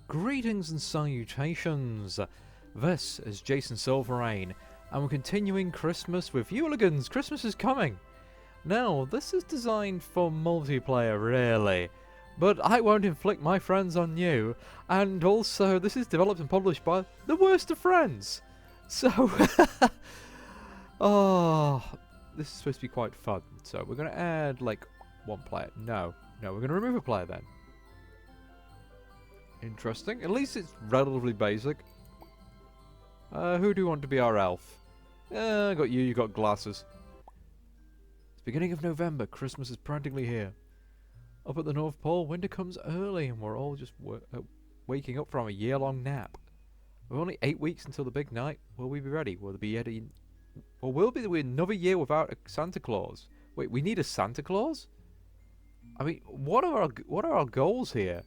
Greetings and salutations. This is Jason Silverain, and we're continuing Christmas with Yuligans. Christmas is coming. Now, this is designed for multiplayer, really, but I won't inflict my friends on you, and also this is developed and published by the worst of friends. So, oh, this is supposed to be quite fun. So we're going to add, like, one player. No, we're going to remove a player then. Interesting. At least it's relatively basic. Who do you want to be our elf? I got you got glasses. It's beginning of November. Christmas is practically here. Up at the North Pole, winter comes early and we're all just waking up from a year-long nap. We're only 8 weeks until the big night. Will we be ready? Will there be ready? Or will be another year without a Santa Claus? Wait, we need a Santa Claus? I mean, what are our goals here?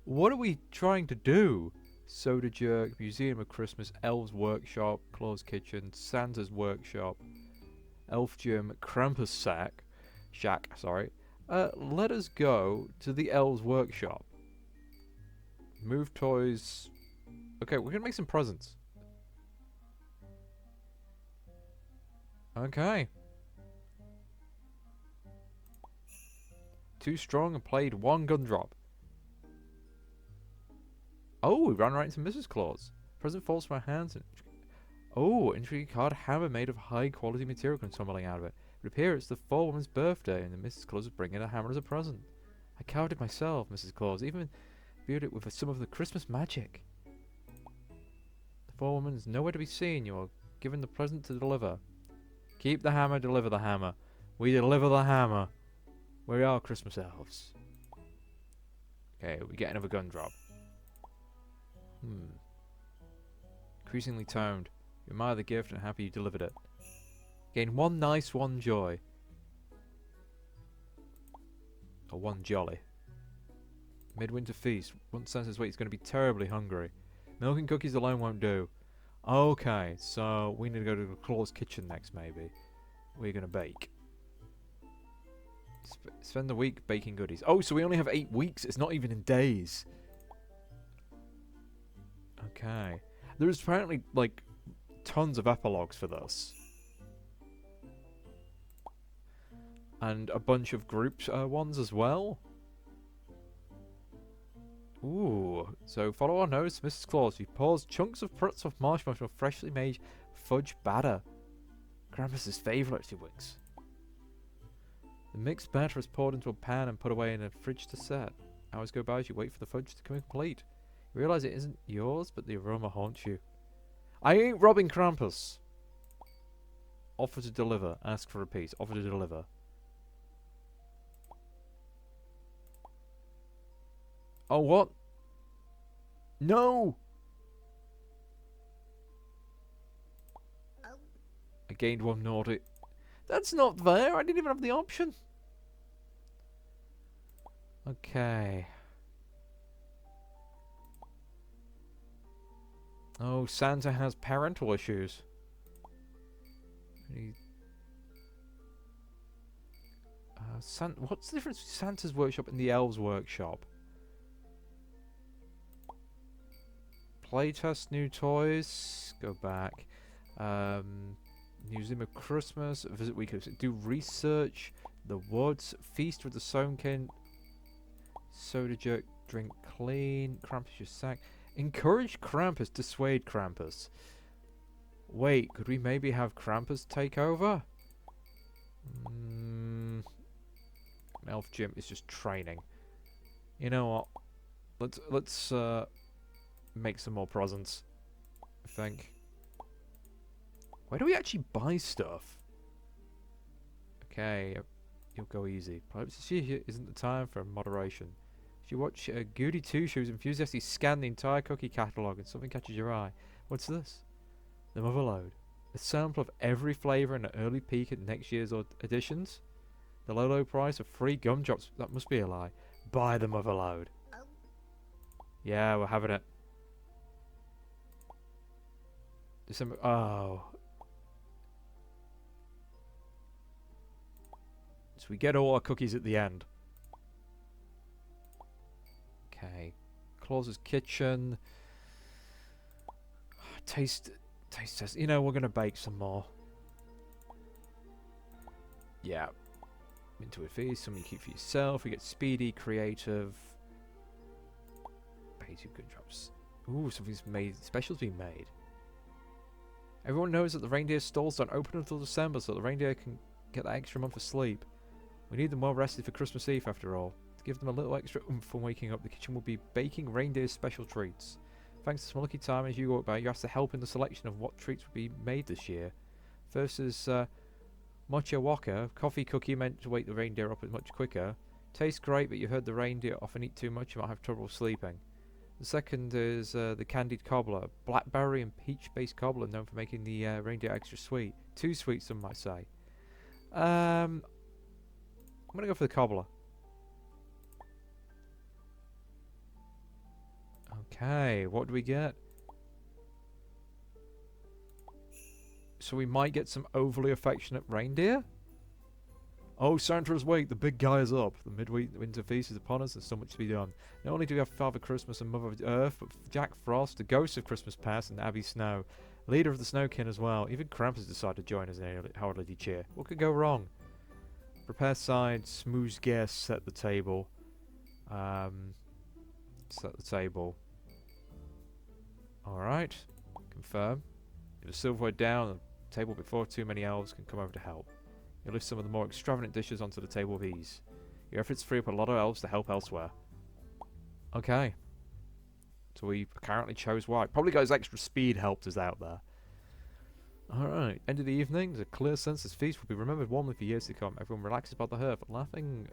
What are we trying to do? Soda Jerk, Museum of Christmas, Elves Workshop, Claus Kitchen, Santa's Workshop, Elf Gym, Krampus Shack, sorry. Let us go to the Elves Workshop. Move toys. Okay, we're gonna make some presents. Okay. Too strong and played one gun drop. Oh, we ran right into Mrs. Claus. Present falls from our hands. And intricate card hammer made of high quality material comes tumbling out of it. It appears it's the forewoman's birthday, and Mrs. Claus is bringing a hammer as a present. I counted myself, Mrs. Claus, even viewed it with some of the Christmas magic. The forewoman is nowhere to be seen. You are given the present to deliver. Keep the hammer, deliver the hammer. We deliver the hammer. We are Christmas elves. Okay, we get another gun drop. Increasingly toned. You admire the gift and happy you delivered it. Gain one nice, one joy. Or one jolly. Midwinter feast. Once senses wait, he's going to be terribly hungry. Milk and cookies alone won't do. Okay, so we need to go to the Claus Kitchen next, maybe. We're going to bake. Spend the week baking goodies. Oh, so we only have 8 weeks. It's not even in days. Okay. There's apparently, like, tons of epilogues for this. And a bunch of group ones as well. Ooh. So, follow our nose, Mrs. Claus. She pours chunks of pretzel marshmallow from freshly made fudge batter. Krampus's favourite, she winks. The mixed batter is poured into a pan and put away in a fridge to set. Hours go by as you wait for the fudge to come complete. You realise it isn't yours, but the aroma haunts you. I ain't robbing Krampus. Offer to deliver. Ask for a piece. Offer to deliver. Oh, what? No! I gained one naughty. That's not fair. I didn't even have the option. Okay. Oh, Santa has parental issues. What's the difference between Santa's workshop and the Elves workshop? Playtest new toys. Go back. Museum of Christmas. Visit week. Do research. The woods. Feast with the Soamkin. Soda Jerk. Drink clean. Krampus your sack. Encourage Krampus. Dissuade Krampus. Wait, could we maybe have Krampus take over? Elf Gym is just training. You know what? Let's make some more presents. I think. Where do we actually buy stuff? Okay, you'll go easy. Perhaps this year isn't the time for moderation. If you watch Goody Two Shoes enthusiastically scan the entire cookie catalogue and something catches your eye. What's this? The Motherload. A sample of every flavour and an early peek at next year's editions. The low price of free gumdrops. That must be a lie. Buy the Motherload. Yeah, we're having it. December. Oh. So we get all our cookies at the end. Okay. Claus's kitchen. Taste test. You know, we're gonna bake some more. Yeah. Into a feast. Something you keep for yourself. We get speedy, creative. Pay 2 good drops. Ooh, something's made. Special's being made. Everyone knows that the reindeer stalls don't open until December, so the reindeer can get that extra month of sleep. We need them well rested for Christmas Eve, after all. To give them a little extra oomph for waking up, the kitchen will be baking reindeer special treats. Thanks to some lucky time as you walk by, you ask to help in the selection of what treats will be made this year. First is Mocha Waka, coffee cookie meant to wake the reindeer up much quicker. Tastes great, but you've heard the reindeer often eat too much and might have trouble sleeping. The second is the candied cobbler, blackberry and peach-based cobbler known for making the reindeer extra sweet. Too sweet, some might say. I'm gonna go for the cobbler. Okay, what do we get? So we might get some overly affectionate reindeer? Oh, Santa has waked, the big guy is up. The midwinter feast is upon us, there's so much to be done. Not only do we have Father Christmas and Mother Earth, but Jack Frost, the ghost of Christmas past, and Abby Snow, leader of the Snowkin as well. Even Krampus decided to join us in holiday cheer. What could go wrong? Prepare sides, smooth guests, set the table. Set the table. Alright, confirm. Get a silverware down the table before too many elves can come over to help. You lift some of the more extravagant dishes onto the table with ease. Your efforts free up a lot of elves to help elsewhere. Okay. So we apparently chose white. Probably got his extra speed helped us out there. Alright, end of the evening. There's a clear sense this feast will be remembered warmly for years to come. Everyone relaxes by the hearth, laughing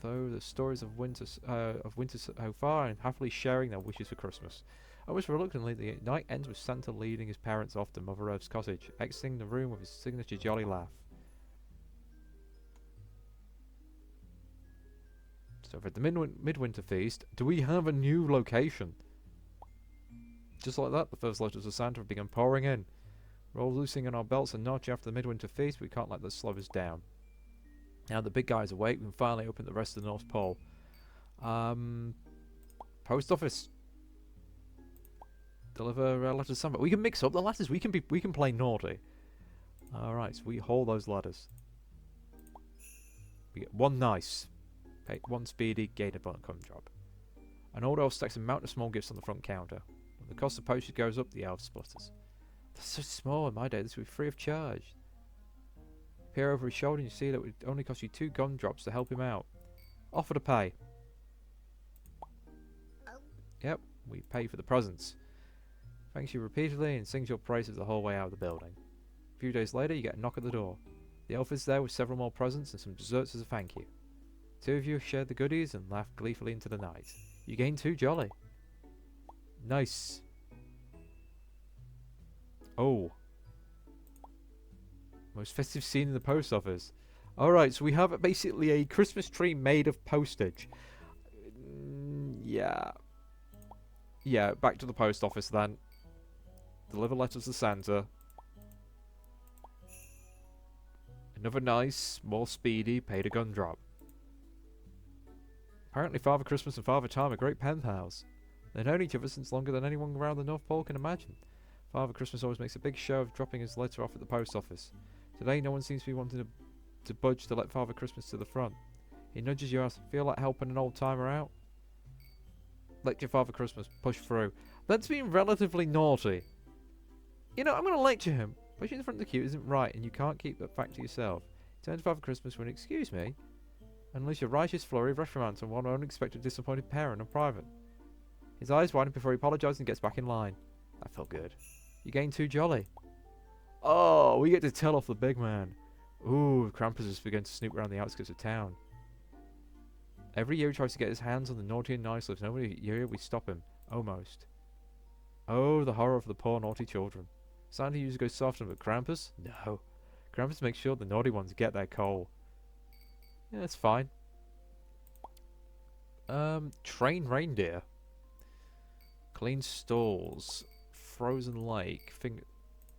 though the stories of winter so far and happily sharing their wishes for Christmas. Almost reluctantly, the night ends with Santa leading his parents off to Mother Earth's cottage, exiting the room with his signature jolly laugh. So for the midwinter feast, do we have a new location? Just like that, the first letters of Santa have begun pouring in. We're all loosening on our belts a notch after the midwinter feast, but we can't let this slow us down. Now the big guy's awake, we can finally open the rest of the North Pole. Post office. Deliver letters to Santa. We can mix up the letters. We can play naughty. Alright, so we haul those letters. We get one nice. Pay one speedy, gain a gum drop. An old elf stacks a mountain of small gifts on the front counter. When the cost of postage goes up, the elf sputters. That's so small in my day, this would be free of charge. Peer over his shoulder and you see that it would only cost you 2 gum drops to help him out. Offer to pay. Yep, we pay for the presents. Thanks you repeatedly and sings your praises the whole way out of the building. A few days later, you get a knock at the door. The elf is there with several more presents and some desserts as a thank you. 2 of you share the goodies and laugh gleefully into the night. You gain 2 jolly. Nice. Oh. Most festive scene in the post office. Alright, so we have basically a Christmas tree made of postage. Yeah. Yeah, back to the post office then. Deliver letters to Santa. Another nice, more speedy, paid a gun drop. Apparently Father Christmas and Father Time are great pen pals. They've known each other since longer than anyone around the North Pole can imagine. Father Christmas always makes a big show of dropping his letter off at the post office. Today no one seems to be wanting to budge to let Father Christmas to the front. He nudges you out, feel like helping an old timer out? Lecture Father Christmas, push through. That's being relatively naughty. You know, I'm going to lecture him. Pushing in front of the queue isn't right and you can't keep that fact to yourself. Turn to Father Christmas when, excuse me, unleash a righteous flurry of reprimands on one unexpected disappointed parent in private. His eyes widen before he apologises and gets back in line. That felt good. You gain 2 jolly. Oh, we get to tell off the big man. Ooh, Krampus has begun to snoop around the outskirts of town. Every year he tries to get his hands on the naughty and nice lives. Nobody year we stop him. Almost. Oh, the horror of the poor naughty children. Santa usually goes softer, but Krampus? No. Krampus makes sure the naughty ones get their coal. Yeah, that's fine. Train reindeer. Clean stalls. Frozen lake.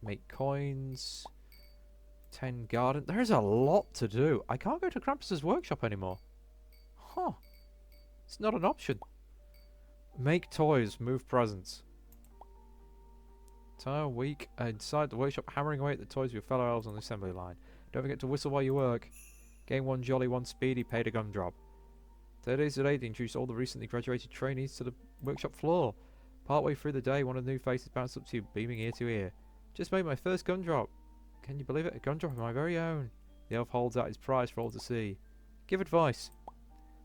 Make coins. 10 garden. There's a lot to do. I can't go to Krampus's workshop anymore. Huh. It's not an option. Make toys, move presents. Entire week inside the workshop, hammering away at the toys with your fellow elves on the assembly line. Don't forget to whistle while you work. Gain 1 jolly, 1 speedy, paid a gumdrop. 3 days today, they introduced all the recently graduated trainees to the workshop floor. Partway through the day, one of the new faces bounced up to you, beaming ear to ear. Just made my first gumdrop. Can you believe it? A gumdrop of my very own. The elf holds out his prize for all to see. Give advice.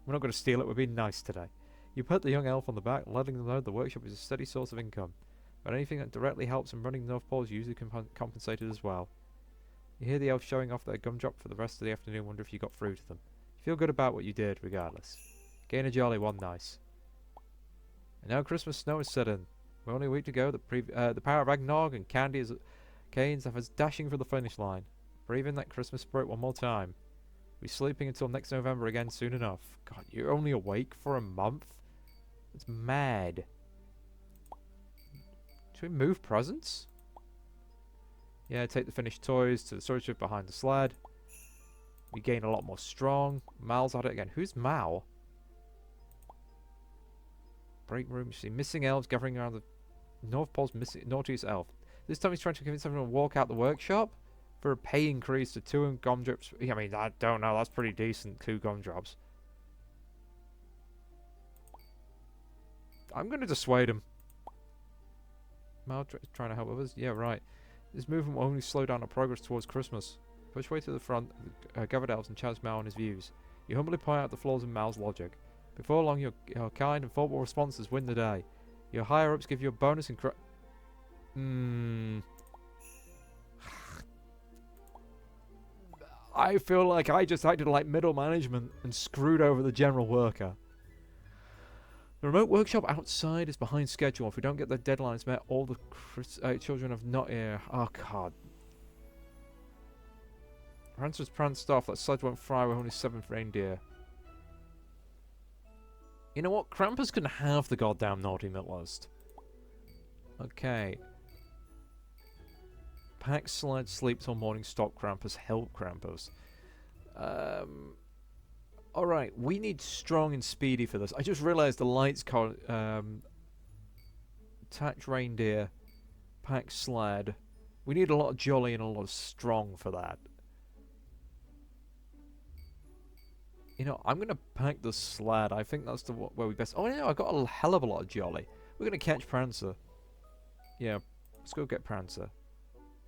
We're not going to steal it, we're being nice today. You put the young elf on the back, letting them know the workshop is a steady source of income. But anything that directly helps in running the North Pole is usually compensated as well. You hear the elf showing off their gumdrop for the rest of the afternoon, wonder if you got through to them. You feel good about what you did, regardless. Gain a jolly, 1 nice. And now Christmas snow is set in. We're only a week to go. The power of eggnog and candy is canes have us dashing for the finish line. Breathe in that Christmas spirit one more time. We'll be sleeping until next November again soon enough. God, you're only awake for a month? It's mad. Should we move presents? Yeah, take the finished toys to the storage room behind the sled. We gain a lot more strong. Mal's at it again. Who's Mal? Break room. You see missing elves gathering around the North Pole's naughtiest elf. This time he's trying to convince everyone to walk out the workshop for a pay increase to 2 gumdrops. I mean, I don't know. That's pretty decent. 2 gumdrops. I'm going to dissuade him. Mal trying to help others? Yeah, right. This movement will only slow down our progress towards Christmas. Push way to the front, gathered elves and challenge Mal on his views. You humbly point out the flaws in Mal's logic. Before long, your kind and thoughtful responses win the day. Your higher-ups give you a bonus in I feel like I just acted like middle management and screwed over the general worker. The remote workshop outside is behind schedule. If we don't get the deadlines met, all the children have not here. Oh, God. Prancer's pranced off. That sled won't fry with only 7th reindeer. You know what? Krampus can have the goddamn naughty list. Okay. Pack sled, sleep till morning, stop Krampus, help Krampus. Alright, we need strong and speedy for this. I just realised the lights attach reindeer, pack sled. We need a lot of jolly and a lot of strong for that. You know, I'm going to pack the sled. I think that's the where we best... Oh, no, I got a hell of a lot of jolly. We're going to catch Prancer. Yeah, let's go get Prancer.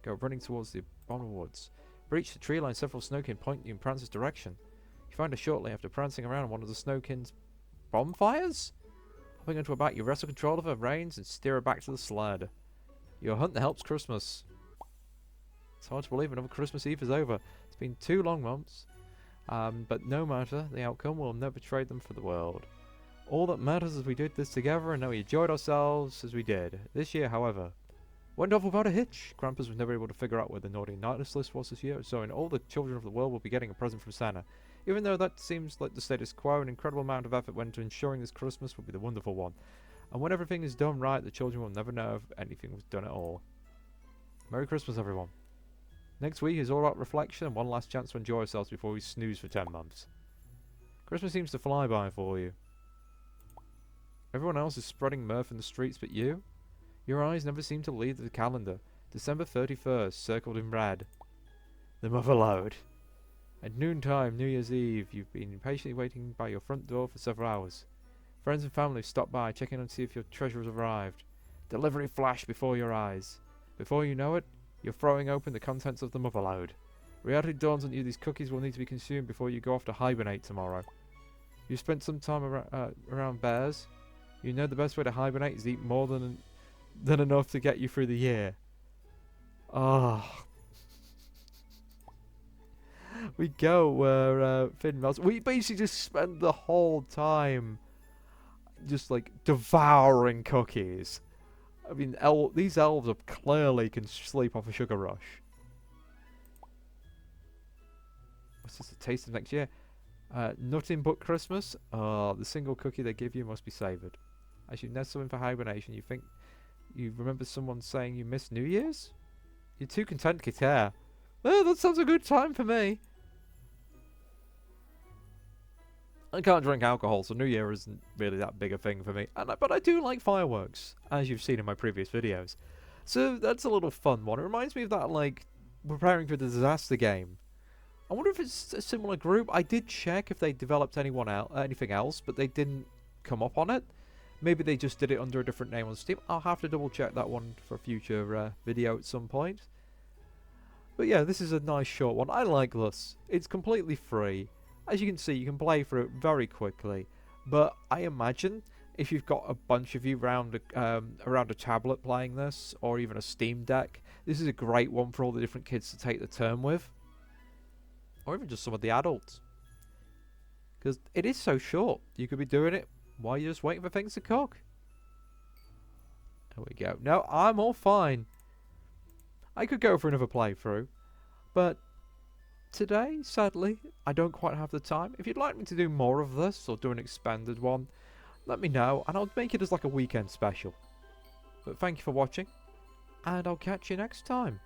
Go running towards the bottom woods. Breach the tree line, several snowkin point you in Prancer's direction. You find her shortly after prancing around one of the snowkin's bonfires? Hopping onto her back, you wrestle control of her reins and steer her back to the sled. Your hunt that helps Christmas. It's hard to believe another Christmas Eve is over. It's been 2 long months. But no matter the outcome, we'll never trade them for the world. All that matters is we did this together and now we enjoyed ourselves as we did. This year, however, went off without a hitch. Krampus was never able to figure out where the naughty nightless list was this year, so in all the children of the world will be getting a present from Santa. Even though that seems like the status quo, an incredible amount of effort went into ensuring this Christmas will be the wonderful one. And when everything is done right, the children will never know if anything was done at all. Merry Christmas, everyone. Next week is all about reflection and one last chance to enjoy ourselves before we snooze for 10 months. Christmas seems to fly by for you. Everyone else is spreading mirth in the streets but you? Your eyes never seem to leave the calendar. December 31st, circled in red. The mother lode. At noontime, New Year's Eve, you've been impatiently waiting by your front door for several hours. Friends and family stop by, checking on to see if your treasure has arrived. Delivery flash before your eyes. Before you know it, you're throwing open the contents of the mother lode. Reality dawns on you these cookies will need to be consumed before you go off to hibernate tomorrow. You spent some time around bears. You know the best way to hibernate is to eat more than enough to get you through the year. Ah. We go where Finn melts. We basically just spend the whole time just like devouring cookies. I mean, these elves are clearly can sleep off a sugar rush. What's this? A taste of next year? Nothing but Christmas? The single cookie they give you must be savoured. As you nestle in for hibernation, you think you remember someone saying you missed New Year's? You're too content to care. Oh, that sounds a good time for me. I can't drink alcohol, so New Year isn't really that big a thing for me. But I do like fireworks, as you've seen in my previous videos. So that's a little fun one. It reminds me of that, like, preparing for the disaster game. I wonder if it's a similar group. I did check if they developed anything else, but they didn't come up on it. Maybe they just did it under a different name on Steam. I'll have to double check that one for a future video at some point. But yeah, this is a nice short one. I like this. It's completely free. As you can see, you can play through it very quickly. But I imagine if you've got a bunch of you around a tablet playing this, or even a Steam Deck, this is a great one for all the different kids to take the turn with. Or even just some of the adults. Because it is so short. You could be doing it while you're just waiting for things to cook. There we go. No, I'm all fine. I could go for another playthrough. But today, sadly, I don't quite have the time. If you'd like me to do more of this, or do an expanded one, let me know, and I'll make it as like a weekend special. But thank you for watching, and I'll catch you next time.